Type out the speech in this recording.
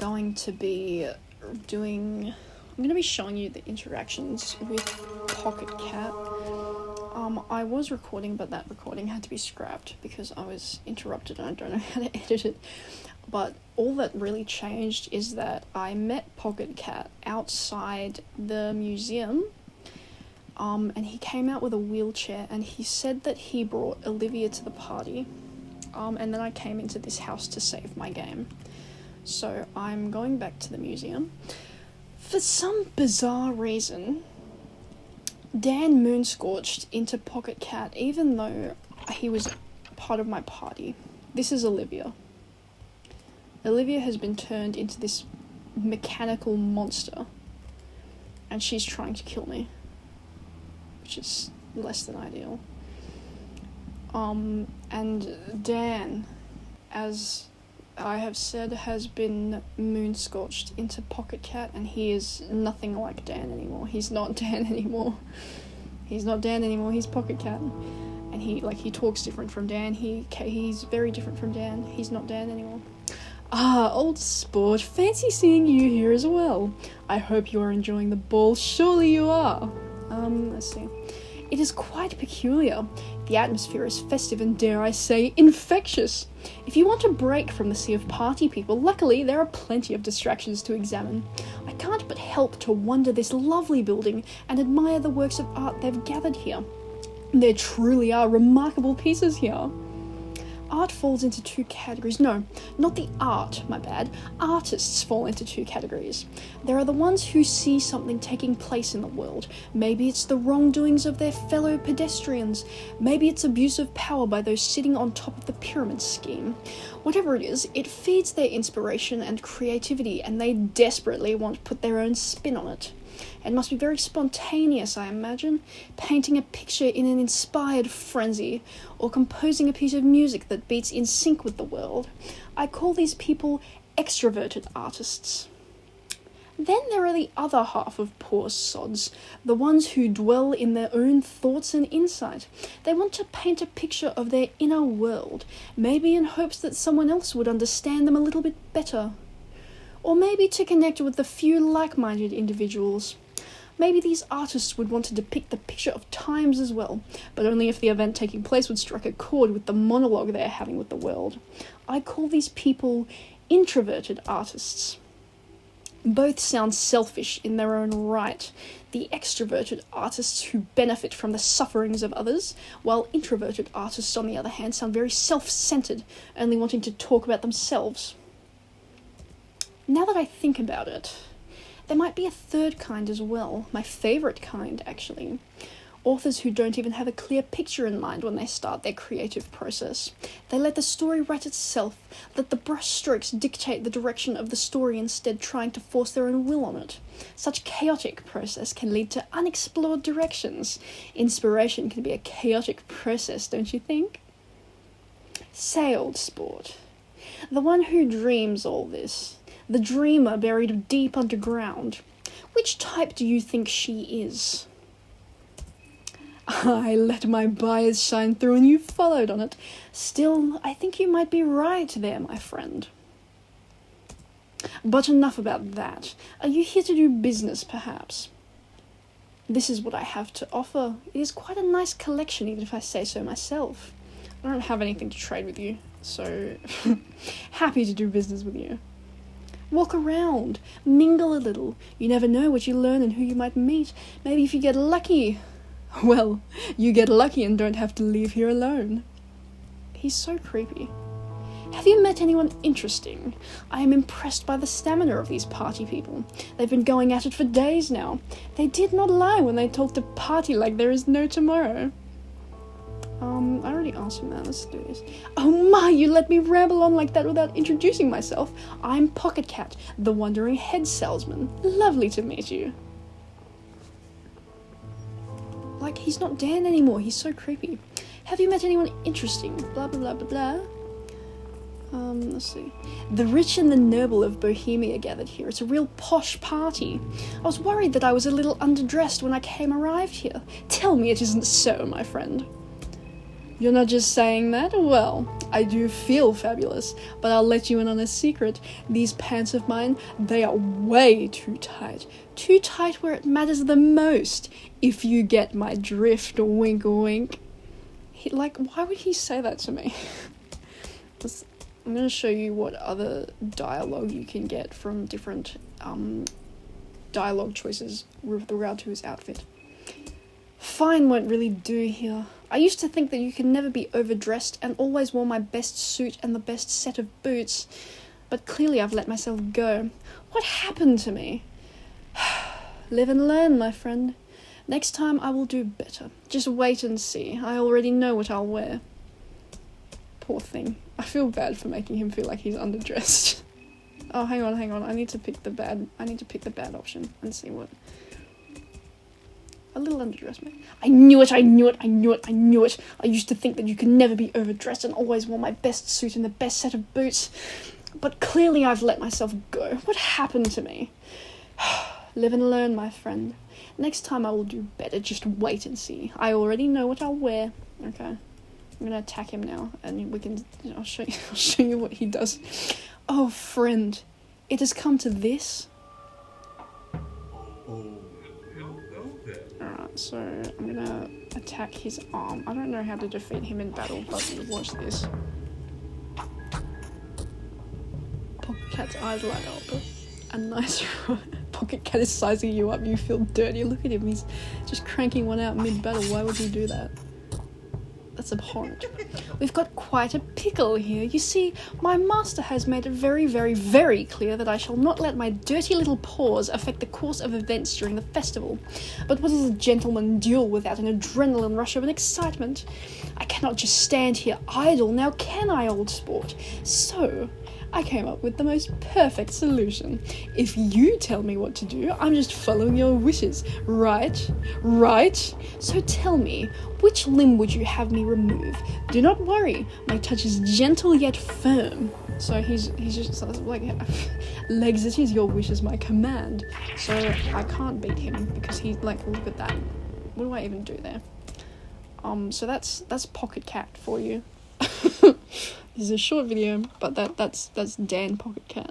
going to be showing you the interactions with pocketcat. I was recording, but that recording had to be scrapped because I was interrupted and I don't know how to edit it. But all that really changed is that I met pocketcat outside the museum, and he came out with a wheelchair and he said that he brought Olivia to the party, and then I came into this house to save my game. So I'm going back to the museum. For some bizarre reason, Dan moonscorched into pocketcat even though he was part of my party. This is Olivia. Olivia has been turned into this mechanical monster, and she's trying to kill me, which is less than ideal. And Dan, as I have said, has been moonscorched into pocketcat, and he is nothing like Dan anymore. He's not Dan anymore. He's pocketcat. And he talks different from Dan. He's very different from Dan. He's not Dan anymore. Ah, old sport, fancy seeing you here as well. I hope you are enjoying the ball. Surely you are. Let's see. It is quite peculiar. The atmosphere is festive and, dare I say, infectious. If you want a break from the sea of party people, luckily there are plenty of distractions to examine. I can't but help to wonder this lovely building and admire the works of art they've gathered here. There truly are remarkable pieces here. Art falls into two categories. No, not the art, my bad. Artists fall into two categories. There are the ones who see something taking place in the world. Maybe it's the wrongdoings of their fellow pedestrians. Maybe it's abuse of power by those sitting on top of the pyramid scheme. Whatever it is, it feeds their inspiration and creativity, and they desperately want to put their own spin on it. It must be very spontaneous, I imagine, painting a picture in an inspired frenzy, or composing a piece of music that beats in sync with the world. I call these people extroverted artists. Then there are the other half of poor sods, the ones who dwell in their own thoughts and insight. They want to paint a picture of their inner world, maybe in hopes that someone else would understand them a little bit better. Or maybe to connect with a few like-minded individuals. Maybe these artists would want to depict the picture of times as well, but only if the event taking place would strike a chord with the monologue they are having with the world. I call these people introverted artists. Both sound selfish in their own right. The extroverted artists who benefit from the sufferings of others, while introverted artists, on the other hand, sound very self-centered, only wanting to talk about themselves. Now that I think about it, there might be a third kind as well, my favourite kind, actually. Authors who don't even have a clear picture in mind when they start their creative process. They let the story write itself, let the brushstrokes dictate the direction of the story instead trying to force their own will on it. Such chaotic process can lead to unexplored directions. Inspiration can be a chaotic process, don't you think? Say, old sport, the one who dreams all this, the dreamer buried deep underground, which type do you think she is? I let my bias shine through and you followed on it. Still, I think you might be right there, my friend. But enough about that. Are you here to do business, perhaps? This is what I have to offer. It is quite a nice collection, even if I say so myself. I don't have anything to trade with you, so happy to do business with you. Walk around, mingle a little. You never know what you learn and who you might meet. Maybe if you get lucky, well, you get lucky and don't have to leave here alone. He's so creepy. Have you met anyone interesting? I am impressed by the stamina of these party people. They've been going at it for days now. They did not lie when they talked to party like there is no tomorrow. I already asked him that. Let's do this. Oh my, you let me ramble on like that without introducing myself. I'm pocketcat, the wandering head salesman. Lovely to meet you. Like, he's not Dan anymore. He's so creepy. Have you met anyone interesting? Blah, blah, blah, blah, blah. Let's see. The rich and the noble of Bohemia gathered here. It's a real posh party. I was worried that I was a little underdressed when I arrived here. Tell me it isn't so, my friend. You're not just saying that? Well, I do feel fabulous, but I'll let you in on a secret. These pants of mine, they are way too tight. Too tight where it matters the most, if you get my drift, wink wink. Why would he say that to me? I'm going to show you what other dialogue you can get from different dialogue choices with regard to his outfit. Fine won't really do here. I used to think that you could never be overdressed and always wore my best suit and the best set of boots. But clearly I've let myself go. What happened to me? Live and learn, my friend. Next time I will do better. Just wait and see. I already know what I'll wear. Poor thing. I feel bad for making him feel like he's underdressed. Oh, hang on. I need to pick the bad option and see what. A little underdressed, mate. I knew it. I used to think that you could never be overdressed and always wore my best suit and the best set of boots. But clearly I've let myself go. What happened to me? Live and learn, my friend. Next time I will do better. Just wait and see. I already know what I'll wear. Okay. I'm gonna attack him now, and I'll show you what he does. Oh, friend, it has come to this. Alright, so I'm gonna attack his arm. I don't know how to defeat him in battle, but watch this. Pocketcat's eyes light up. A nice Pocketcat is sizing you up. You feel dirty. Look at him. He's just cranking one out mid-battle. Why would he do that? That's abhorrent. We've got quite a pickle here. You see, my master has made it very, very, very clear that I shall not let my dirty little paws affect the course of events during the festival. But what is a gentleman duel without an adrenaline rush of an excitement? I cannot just stand here idle, now can I, old sport? So, I came up with the most perfect solution. If you tell me what to do, I'm just following your wishes. Right? Right? So tell me, which limb would you have me remove? Do not worry, my touch is gentle yet firm. So he's just like, legs, it is your wish is my command. So I can't beat him because he's like, look at that. What do I even do there? So that's Pocketcat for you. This is a short video, but that's Dan Pocketcat.